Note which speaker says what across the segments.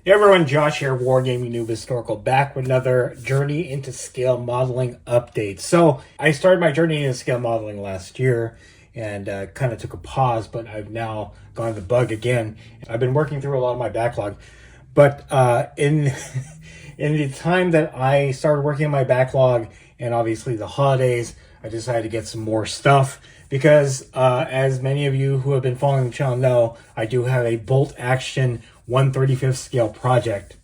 Speaker 1: Hey everyone, Josh here, Wargaming Noob Historical, back with another Journey into Scale Modeling update. So, I started my journey into scale modeling last year and kind of took a pause, but I've now gone to bug again. I've been working through a lot of my backlog, but in the time that I started working on my backlog and obviously the holidays, I decided to get some more stuff because as many of you who have been following the channel know, I do have a bolt action 1/35th scale project.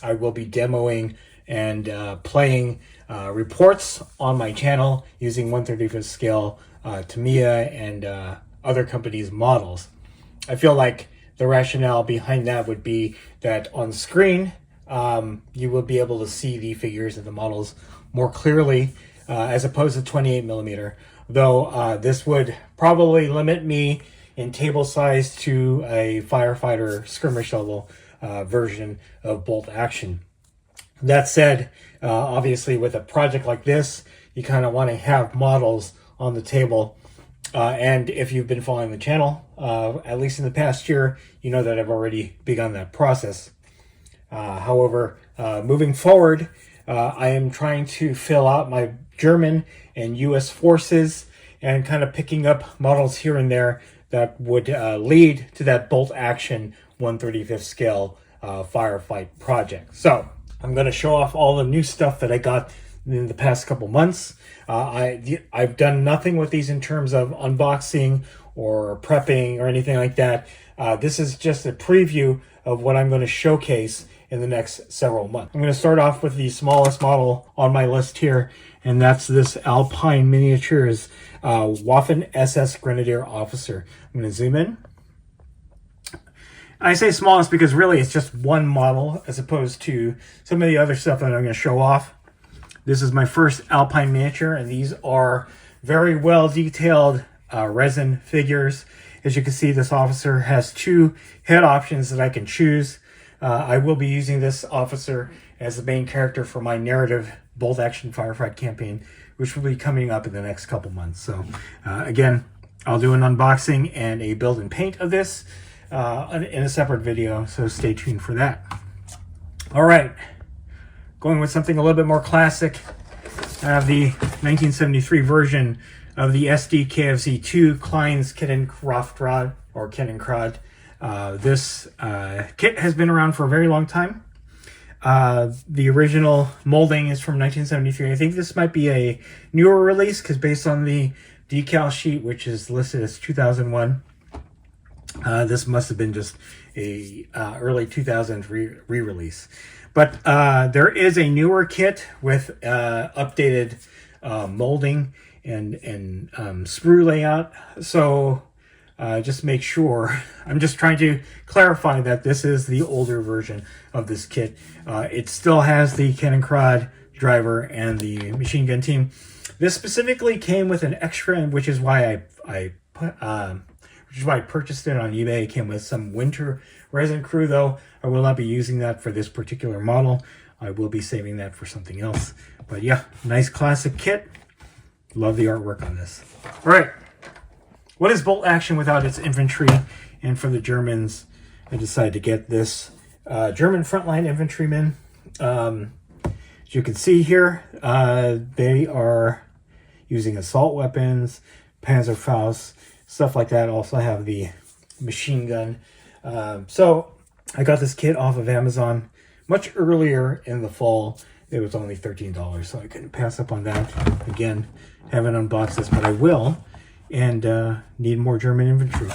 Speaker 1: I will be demoing and playing reports on my channel using 1/35th scale Tamiya and other companies' models. I feel like the rationale behind that would be that on screen you will be able to see the figures of the models more clearly as opposed to 28 millimeter, though this would probably limit me in table size to a firefighter skirmish level version of bolt action. That said, obviously with a project like this, you kind of want to have models on the table. And if you've been following the channel, at least in the past year, you know that I've already begun that process. However, moving forward, I am trying to fill out my German and US forces and kind of picking up models here and there that would lead to that bolt action 1/35th scale firefight project. So I'm going to show off all the new stuff that I got in the past couple months. I've done nothing with these in terms of unboxing or prepping or anything like that. This is just a preview of what I'm going to showcase in the next several months. I'm going to start off with the smallest model on my list here, and that's this Alpine Miniatures Waffen SS Grenadier Officer. I'm going to zoom in. I say smallest because really it's just one model as opposed to some of the other stuff that I'm going to show off. This is my first Alpine miniature, and these are very well detailed resin figures. As you can see, this officer has two head options that I can choose. I will be using this officer as the main character for my narrative bolt action firefight campaign, which will be coming up in the next couple months. So again, I'll do an unboxing and a build and paint of this in a separate video, so stay tuned for that. All right, going with something a little bit more classic. I have the 1973 version of the SD KFZ2 Klein's Kettenkraftrad or Kettenkrad. This kit has been around for a very long time. The original molding is from 1973. I think this might be a newer release because based on the decal sheet, which is listed as 2001, this must have been just a early 2000s re-release. But there is a newer kit with updated molding and sprue layout. So just make sure, I'm just trying to clarify that this is the older version of this kit. It still has the Kettenkrad driver and the machine gun team. This specifically came with an extra, which is why I purchased it on eBay. It came with some winter resin crew, though I will not be using that for this particular model. I will be saving that for something else. But yeah, nice classic kit. Love the artwork on this. All right. What is bolt action without its infantry? And for the Germans, I decided to get this German frontline infantryman. As you can see here, they are using assault weapons, Panzerfaust, stuff like that. Also have the machine gun. So I got this kit off of Amazon much earlier in the fall. It was only $13, so I couldn't pass up on that. Again, haven't unboxed this, but I will. And need more German infantry.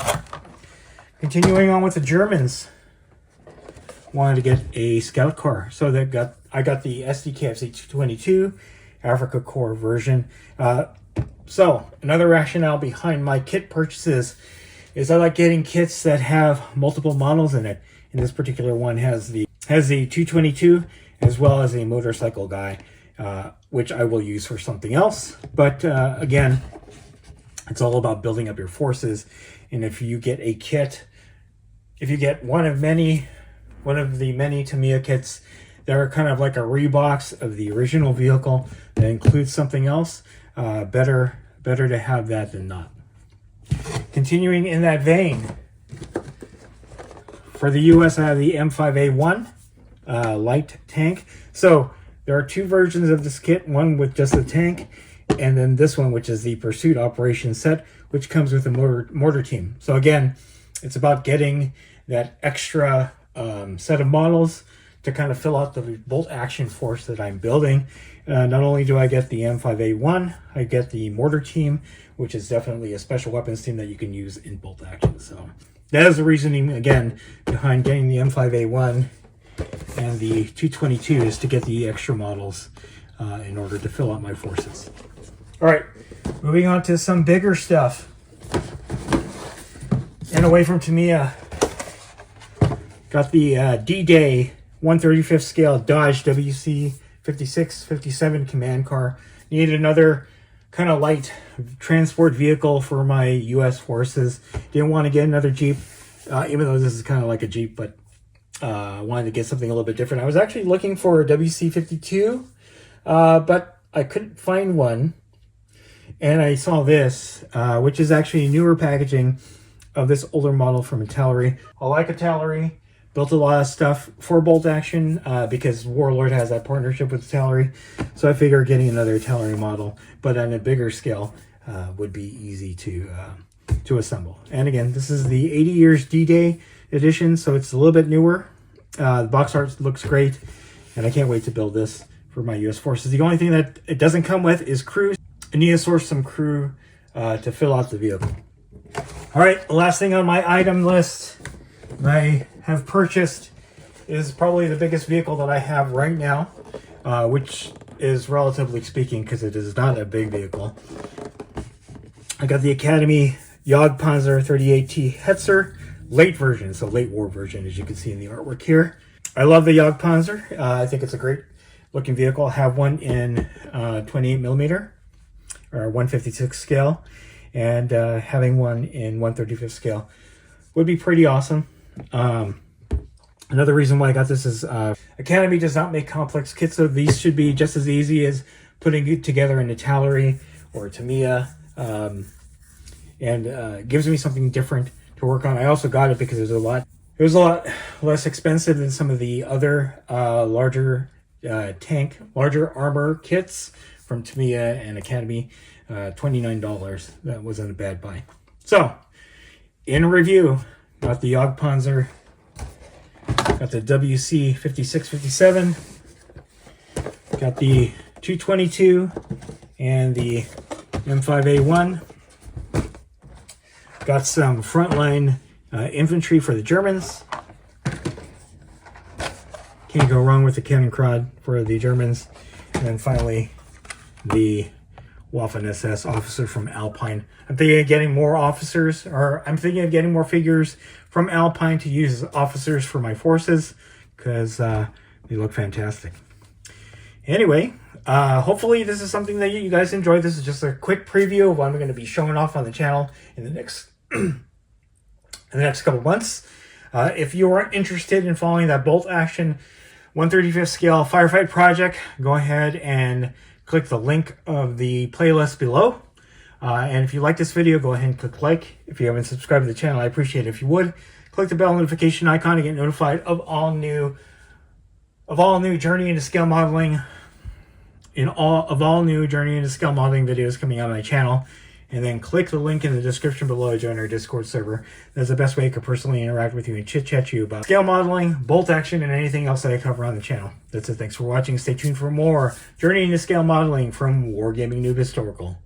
Speaker 1: Continuing on with the Germans, wanted to get a scout car, so I got the SDKFC 222 Africa Corps version. So another rationale behind my kit purchases is I like getting kits that have multiple models in it. And this particular one has the 222 as well as a motorcycle guy, which I will use for something else. But again, it's all about building up your forces. And if you get a kit, if you get one of the many Tamiya kits that are kind of like a rebox of the original vehicle that includes something else, better to have that than not. Continuing in that vein, for the US, I have the M5A1 light tank. So there are two versions of this kit, one with just the tank, and then this one, which is the Pursuit Operations set, which comes with a mortar team. So again, it's about getting that extra set of models to kind of fill out the bolt action force that I'm building. Not only do I get the M5A1, I get the mortar team, which is definitely a special weapons team that you can use in bolt action. So that is the reasoning, again, behind getting the M5A1 and the 222 is to get the extra models in order to fill out my forces. All right, moving on to some bigger stuff. And away from Tamiya, got the D-Day 135th scale Dodge WC 56-57 command car. Needed another kind of light transport vehicle for my U.S. forces. Didn't want to get another Jeep, even though this is kind of like a Jeep, but I wanted to get something a little bit different. I was actually looking for a WC52, but I couldn't find one. And I saw this, which is actually newer packaging of this older model from Italeri. I like Italeri. Built a lot of stuff for bolt action because Warlord has that partnership with Italeri. So I figure getting another Italeri model, but on a bigger scale, would be easy to assemble. And again, this is the 80 years D-Day edition, so it's a little bit newer. The box art looks great, and I can't wait to build this for my U.S. forces. The only thing that it doesn't come with is crew. I need to source some crew to fill out the vehicle. All right, the last thing on my item list I have purchased is probably the biggest vehicle that I have right now, which is relatively speaking because it is not a big vehicle. I got the Academy Jagdpanzer 38T Hetzer late version, so late war version, as you can see in the artwork here. I love the Jagdpanzer. I think it's a great looking vehicle. I have one in 28mm or 156 scale, and having one in 135th scale would be pretty awesome. Another reason why I got this is Academy does not make complex kits, so these should be just as easy as putting it together in Italeri or Tamiya, and gives me something different to work on. I also got it because it was a lot less expensive than some of the other larger armor kits from Tamiya and Academy. $29. That wasn't a bad buy. So, in review, got the Jagdpanzer, got the WC 56-57, got the 222 and the M5A1, got some frontline infantry for the Germans. Can't go wrong with the Kennenkrad for the Germans. And then finally, the Waffen-SS officer from Alpine. I'm thinking of getting more officers, or I'm thinking of getting more figures from Alpine to use as officers for my forces, because they look fantastic. Anyway, hopefully this is something that you guys enjoy. This is just a quick preview of what I'm going to be showing off on the channel in the next couple months. If you are interested in following that bolt action 135th scale firefight project, go ahead and click the link of the playlist below. And if you like this video, go ahead and click like. If you haven't subscribed to the channel, I appreciate it if you would. Click the bell notification icon to get notified of all new Journey into Scale Modeling, all new Journey into Scale Modeling videos coming out on my channel. And then click the link in the description below to join our Discord server. That's the best way I could personally interact with you and chit-chat you about scale modeling, bolt action, and anything else that I cover on the channel. That's it. Thanks for watching. Stay tuned for more Journey into Scale Modeling from Wargaming Noob Historical.